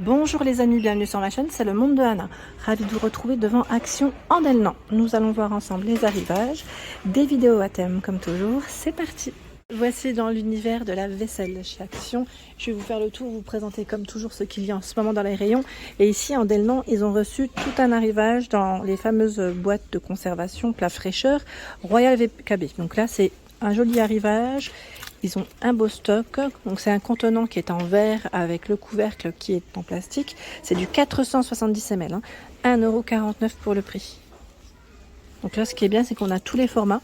Bonjour les amis, bienvenue sur ma chaîne, c'est le monde de Anna. Ravie de vous retrouver devant Action Andelnan. Nous allons voir ensemble les arrivages, des vidéos à thème comme toujours, c'est parti. Voici dans l'univers de la vaisselle chez Action. Je vais vous faire le tour, vous présenter comme toujours ce qu'il y a en ce moment dans les rayons. Et ici à Andelnan, ils ont reçu tout un arrivage dans les fameuses boîtes de conservation plat fraîcheur Royal VKB. Donc là c'est un joli arrivage. Ils ont un beau stock, donc c'est un contenant qui est en verre avec le couvercle qui est en plastique. C'est du 470 ml, hein. 1,49 € pour le prix. Donc là ce qui est bien c'est qu'on a tous les formats.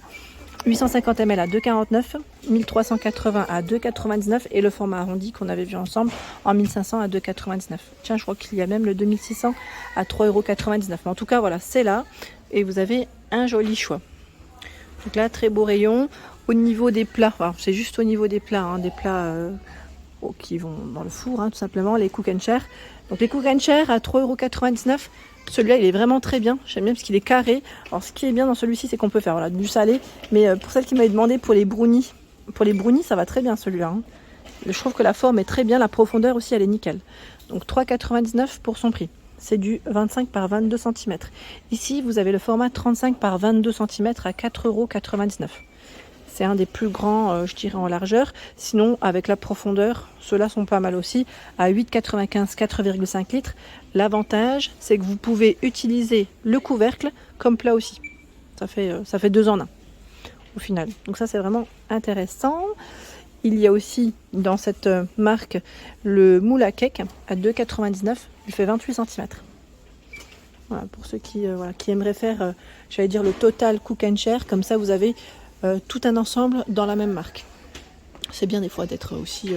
850 ml à 2,49 €, 1380 à 2,99 € et le format arrondi qu'on avait vu ensemble en 1500 à 2,99 €. Tiens, je crois qu'il y a même le 2600 à 3,99 €. Mais en tout cas voilà, c'est là et vous avez un joli choix. Donc là très beau rayon. Au niveau des plats, c'est juste au niveau des plats, hein, des plats qui vont dans le four, hein, tout simplement, les cook and share. Donc les cook and share à 3,99 €. Celui-là, il est vraiment très bien. J'aime bien parce qu'il est carré. Alors ce qui est bien dans celui-ci, c'est qu'on peut faire du salé. Mais pour celle qui m'avait demandé pour les brownies, ça va très bien celui-là, hein. Je trouve que la forme est très bien, la profondeur aussi, elle est nickel. Donc 3,99 € pour son prix. C'est du 25 par 22 cm. Ici, vous avez le format 35 par 22 cm à 4,99 €. C'est un des plus grands, je dirais, en largeur. Sinon, avec la profondeur, ceux-là sont pas mal aussi. À 8,95, 4,5 litres. L'avantage, c'est que vous pouvez utiliser le couvercle comme plat aussi. Ça fait 2 en 1 au final. Donc ça, c'est vraiment intéressant. Il y a aussi dans cette marque le moule à cake à 2,99 €. Il fait 28 cm. Voilà, pour ceux qui aimeraient faire, j'allais dire, le total cook and share. Comme ça, vous avez tout un ensemble dans la même marque. C'est bien des fois d'être aussi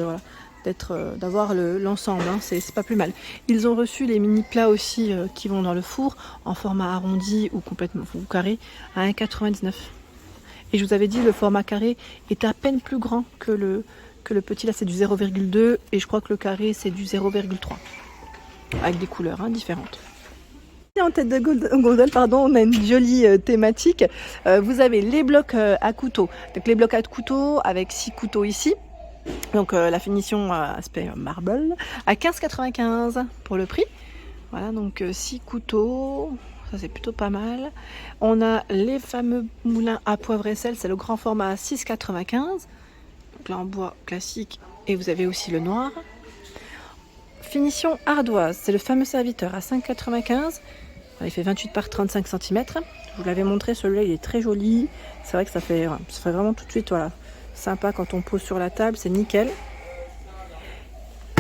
d'avoir l'ensemble, hein, c'est pas plus mal. Ils ont reçu les mini plats aussi qui vont dans le four en format arrondi ou complètement ou carré à 1,99 €. Et je vous avais dit le format carré est à peine plus grand que le petit, là c'est du 0,2 et je crois que le carré c'est du 0,3 avec des couleurs différentes. En tête de gondole, on a une jolie thématique. Vous avez les blocs à couteau. Donc les blocs à couteau avec 6 couteaux ici. Donc la finition aspect marble à 15,95 € pour le prix. Voilà, donc 6 couteaux. Ça c'est plutôt pas mal. On a les fameux moulins à poivre et sel. C'est le grand format à 6,95 €. Donc là en bois classique. Et vous avez aussi le noir. Finition ardoise. C'est le fameux serviteur à 5,95 €. Il fait 28 par 35 cm. Je vous l'avais montré, celui-là il est très joli. C'est vrai que ça fait vraiment tout de suite sympa quand on pose sur la table, c'est nickel.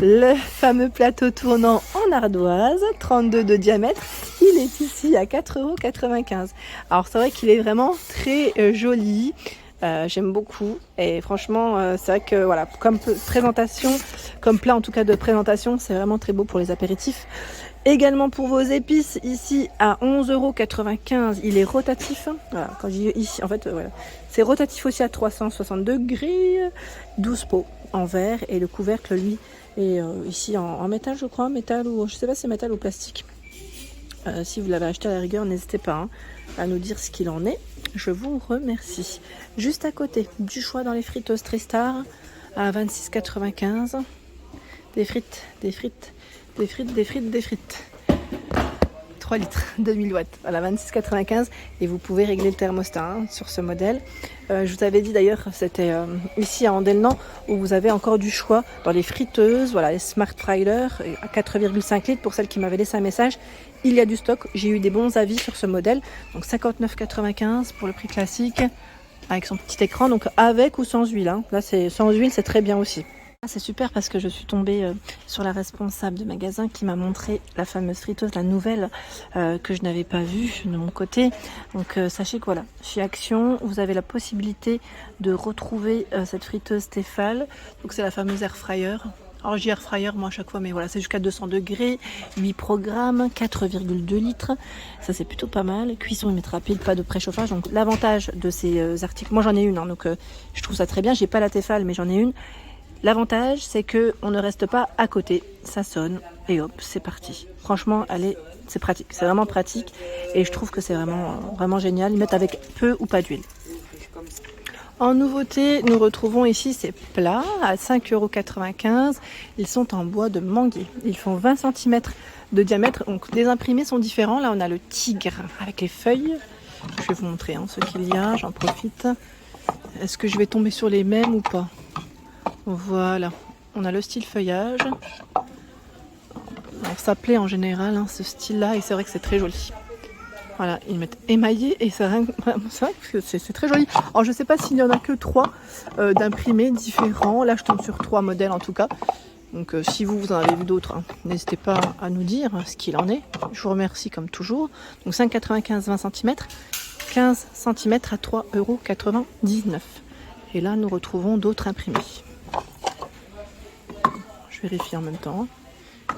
Le fameux plateau tournant en ardoise, 32 de diamètre, il est ici à 4,95 €. Alors c'est vrai qu'il est vraiment très joli. J'aime beaucoup et franchement c'est vrai que comme présentation, comme plat en tout cas de présentation, c'est vraiment très beau pour les apéritifs. Également pour vos épices, ici à 11,95 €, il est rotatif. Voilà, quand je dis ici, en fait, c'est rotatif aussi à 360 degrés, 12 pots en verre et le couvercle, lui, est ici en métal, je crois, métal ou je sais pas si c'est métal ou plastique. Si vous l'avez acheté à la rigueur, n'hésitez pas à nous dire ce qu'il en est. Je vous remercie. Juste à côté, du choix dans les friteuses Tristar à 26,95 €. Des frites. 3 litres, 2000 watts, voilà, 26,95 € et vous pouvez régler le thermostat sur ce modèle. Je vous avais dit d'ailleurs, c'était ici à Andelnan où vous avez encore du choix dans les friteuses, les Smart Fryer à 4,5 litres pour celles qui m'avaient laissé un message. Il y a du stock, j'ai eu des bons avis sur ce modèle, donc 59,95 € pour le prix classique avec son petit écran, donc avec ou sans huile, hein. Là c'est sans huile, c'est très bien aussi. C'est super parce que je suis tombée sur la responsable de magasin qui m'a montré la fameuse friteuse, la nouvelle que je n'avais pas vue de mon côté. Donc sachez que chez Action, vous avez la possibilité de retrouver cette friteuse Tefal. Donc c'est la fameuse air fryer. Alors j'ai air fryer moi à chaque fois, mais c'est jusqu'à 200 degrés, 8 programmes, 4,2 litres. Ça c'est plutôt pas mal. Cuisson et rapide, pas de préchauffage. Donc l'avantage de ces articles, moi j'en ai une, donc je trouve ça très bien. J'ai pas la Tefal, mais j'en ai une. L'avantage, c'est que on ne reste pas à côté, ça sonne et hop, c'est parti. Franchement, c'est pratique, c'est vraiment pratique et je trouve que c'est vraiment génial. Ils mettent avec peu ou pas d'huile. En nouveauté, nous retrouvons ici ces plats à 5,95 €. Ils sont en bois de manguier. Ils font 20 cm de diamètre. Donc les imprimés sont différents. Là, on a le tigre avec les feuilles. Je vais vous montrer ce qu'il y a. J'en profite. Est-ce que je vais tomber sur les mêmes ou pas? Voilà. On a le style feuillage. Alors, ça plaît en général, ce style-là. Et c'est vrai que c'est très joli. Voilà, ils mettent émaillé et c'est vrai que c'est très joli. Alors je ne sais pas s'il n'y en a que 3 d'imprimés différents. Là je tombe sur 3 modèles en tout cas. Donc si vous en avez vu d'autres, n'hésitez pas à nous dire ce qu'il en est. Je vous remercie comme toujours. Donc 5,95 20 cm, 15 cm à 3,99 €. Et là nous retrouvons d'autres imprimés. Je vérifie en même temps.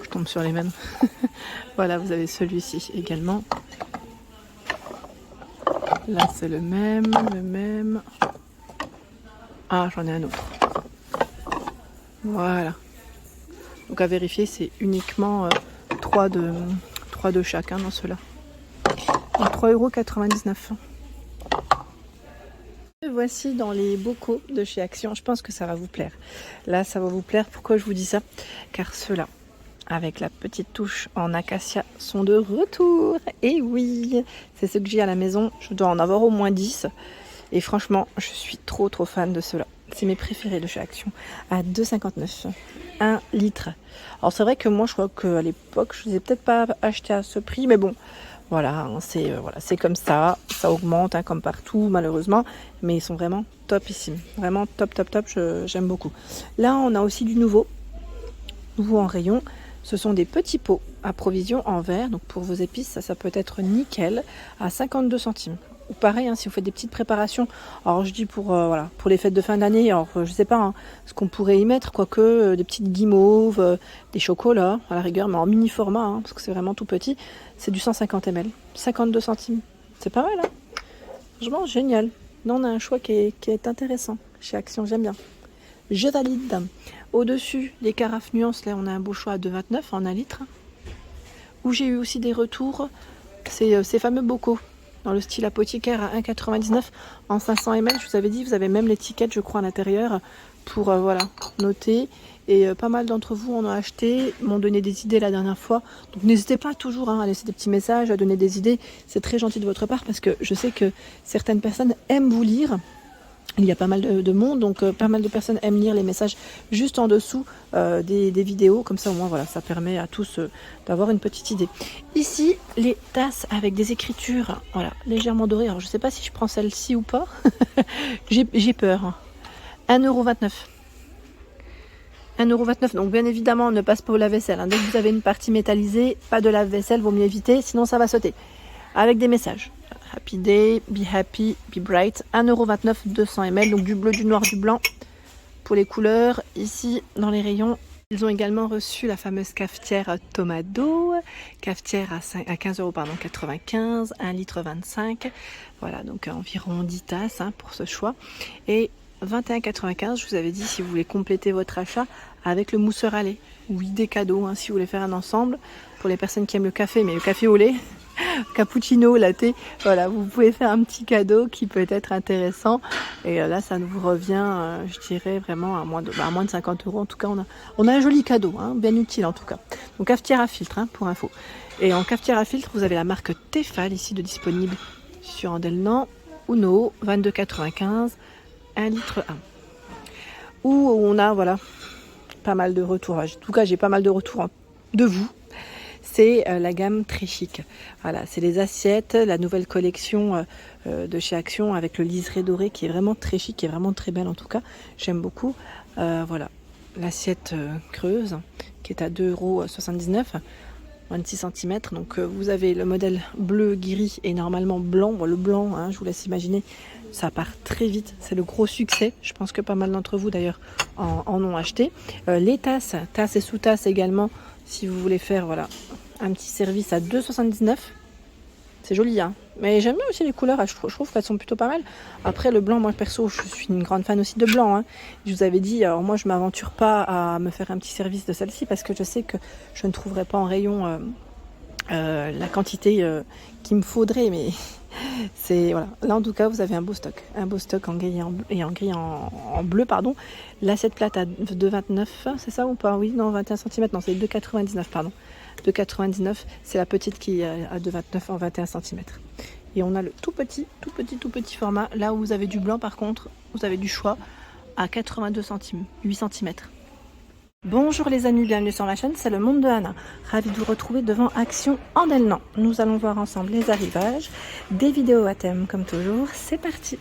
Je tombe sur les mêmes. Voilà, vous avez celui-ci également. Là c'est le même. Ah, j'en ai un autre. Voilà. Donc à vérifier, c'est uniquement 3 de chacun dans ceux-là. 3,99 €. Voici dans les bocaux de chez Action. Je pense que ça va vous plaire. Là, ça va vous plaire. Pourquoi je vous dis ça? Car ceux-là, avec la petite touche en acacia, sont de retour. Et oui, c'est ce que j'ai à la maison. Je dois en avoir au moins 10. Et franchement, je suis trop fan de ceux-là. C'est mes préférés de chez Action. À 2,59 €. 1 litre. Alors c'est vrai que moi, je crois qu'à l'époque, je ne les ai peut-être pas achetés à ce prix. Mais bon, voilà, c'est comme ça. Ça augmente comme partout, malheureusement. Mais ils sont vraiment topissimes. Vraiment top. J'aime beaucoup. Là, on a aussi du nouveau en rayon. Ce sont des petits pots à provision en verre. Donc pour vos épices, ça peut être nickel à 52 centimes. Ou pareil, si vous faites des petites préparations. Alors je dis pour les fêtes de fin d'année. Alors je sais pas ce qu'on pourrait y mettre, quoique des petites guimauves, des chocolats à la rigueur, mais en mini format, parce que c'est vraiment tout petit. C'est du 150 ml, 52 centimes. C'est pas mal, franchement génial. Là on a un choix qui est intéressant chez Action, j'aime bien. Je valide. Au-dessus, les carafes nuances, là on a un beau choix à 2,29 € en 1 litre. Où j'ai eu aussi des retours, c'est ces fameux bocaux dans le style apothicaire à 1,99 € en 500 ml. Je vous avais dit, vous avez même l'étiquette, je crois, à l'intérieur pour noter. Et pas mal d'entre vous en ont acheté, m'ont donné des idées la dernière fois. Donc n'hésitez pas toujours à laisser des petits messages, à donner des idées. C'est très gentil de votre part parce que je sais que certaines personnes aiment vous lire. Il y a pas mal de monde, donc pas mal de personnes aiment lire les messages juste en dessous des vidéos. Comme ça, au moins, ça permet à tous d'avoir une petite idée. Ici, les tasses avec des écritures, légèrement dorées. Alors, je ne sais pas si je prends celle-ci ou pas. J'ai peur. 1,29 €. 1,29 €. Donc, bien évidemment, on ne passe pas au lave-vaisselle. Dès que vous avez une partie métallisée, pas de lave-vaisselle, vaut mieux éviter, sinon ça va sauter. Avec des messages. Happy Day, Be Happy, Be Bright. 1,29 €, 200 ml. Donc du bleu, du noir, du blanc pour les couleurs. Ici, dans les rayons, ils ont également reçu la fameuse cafetière Tomado. Cafetière à 15,95 €, 1 litre 25. Voilà, donc environ 10 tasses pour ce choix. Et 21,95 €, je vous avais dit, si vous voulez compléter votre achat avec le mousseur à lait. Ou des cadeaux, si vous voulez faire un ensemble. Pour les personnes qui aiment le café, mais le café au lait... cappuccino, latte, vous pouvez faire un petit cadeau qui peut être intéressant et là ça vous revient je dirais vraiment à moins de 50 €. En tout cas on a un joli cadeau, bien utile en tout cas. Donc cafetière à filtre pour info. Et en cafetière à filtre vous avez la marque Tefal ici de disponible sur Andelnan. Uno 22,95 €, 1 litre 1. Où on a pas mal de retours. En tout cas j'ai pas mal de retours de vous. C'est la gamme très chic. Voilà, c'est les assiettes, la nouvelle collection de chez Action avec le liseré doré qui est vraiment très chic, qui est vraiment très belle en tout cas. J'aime beaucoup. Voilà, l'assiette creuse qui est à 2,79 €, 26 cm. Donc vous avez le modèle bleu, gris et normalement blanc. Bon, le blanc, je vous laisse imaginer, ça part très vite. C'est le gros succès. Je pense que pas mal d'entre vous d'ailleurs en ont acheté. Les tasses et sous-tasses également. Si vous voulez faire un petit service à 2,79 €, c'est joli, mais j'aime bien aussi les couleurs, je trouve qu'elles sont plutôt pas mal. Après le blanc, moi perso, je suis une grande fan aussi de blanc. Je vous avais dit, alors moi je m'aventure pas à me faire un petit service de celle-ci parce que je sais que je ne trouverai pas en rayon la quantité qu'il me faudrait, mais C'est voilà. Là en tout cas vous avez un beau stock en gris en bleu pardon. L'assiette plate à 2,29, c'est ça ou pas? Oui, non, 21 cm, non, c'est 2,99 pardon. 2,99, c'est la petite qui est à 2,29 en 21 cm. Et on a le tout petit format. Là où vous avez du blanc par contre, vous avez du choix à 82 centimes, 8 cm. Bonjour les amis, bienvenue sur ma chaîne, c'est le monde de Anna. Ravi de vous retrouver devant Action Andelnan. Nous allons voir ensemble les arrivages, des vidéos à thème comme toujours, c'est parti.